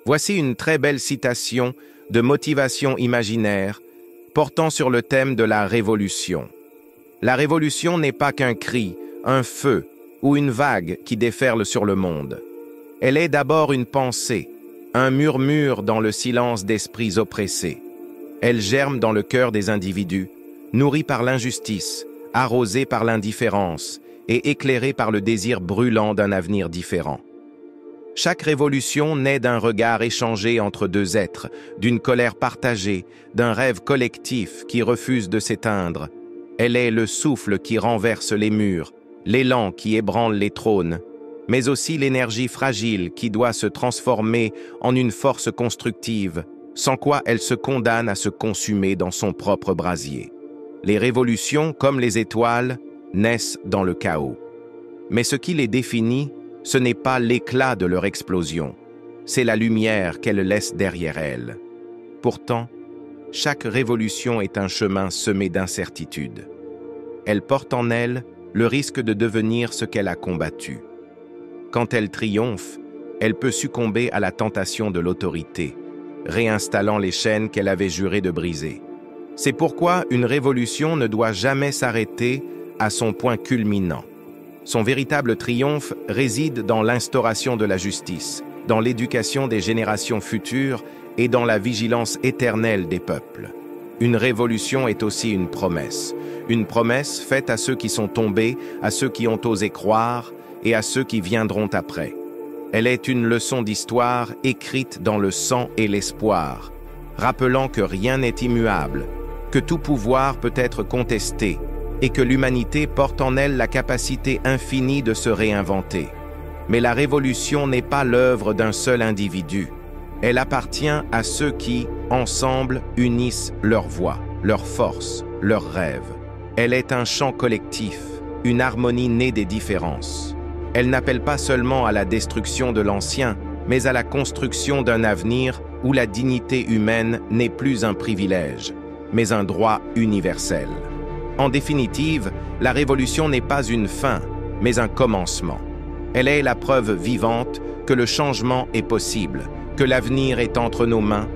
Voici une très belle citation de motivation imaginaire portant sur le thème de la révolution. La révolution n'est pas qu'un cri, un feu ou une vague qui déferle sur le monde. Elle est d'abord une pensée, un murmure dans le silence d'esprits oppressés. Elle germe dans le cœur des individus, nourrie par l'injustice, arrosée par l'indifférence et éclairée par le désir brûlant d'un avenir différent. Chaque révolution naît d'un regard échangé entre deux êtres, d'une colère partagée, d'un rêve collectif qui refuse de s'éteindre. Elle est le souffle qui renverse les murs, l'élan qui ébranle les trônes, mais aussi l'énergie fragile qui doit se transformer en une force constructive, sans quoi elle se condamne à se consumer dans son propre brasier. Les révolutions, comme les étoiles, naissent dans le chaos. Mais ce qui les définit, ce n'est pas l'éclat de leur explosion, c'est la lumière qu'elles laissent derrière elles. Pourtant, chaque révolution est un chemin semé d'incertitudes. Elle porte en elle le risque de devenir ce qu'elle a combattu. Quand elle triomphe, elle peut succomber à la tentation de l'autorité, réinstallant les chaînes qu'elle avait juré de briser. C'est pourquoi une révolution ne doit jamais s'arrêter à son point culminant. Son véritable triomphe réside dans l'instauration de la justice, dans l'éducation des générations futures et dans la vigilance éternelle des peuples. Une révolution est aussi une promesse faite à ceux qui sont tombés, à ceux qui ont osé croire et à ceux qui viendront après. Elle est une leçon d'histoire écrite dans le sang et l'espoir, rappelant que rien n'est immuable, que tout pouvoir peut être contesté, et que l'humanité porte en elle la capacité infinie de se réinventer. Mais la révolution n'est pas l'œuvre d'un seul individu. Elle appartient à ceux qui, ensemble, unissent leurs voix, leurs forces, leurs rêves. Elle est un chant collectif, une harmonie née des différences. Elle n'appelle pas seulement à la destruction de l'ancien, mais à la construction d'un avenir où la dignité humaine n'est plus un privilège, mais un droit universel. En définitive, la révolution n'est pas une fin, mais un commencement. Elle est la preuve vivante que le changement est possible, que l'avenir est entre nos mains,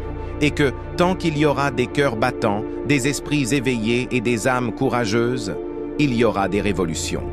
et que, tant qu'il y aura des cœurs battants, des esprits éveillés et des âmes courageuses, il y aura des révolutions.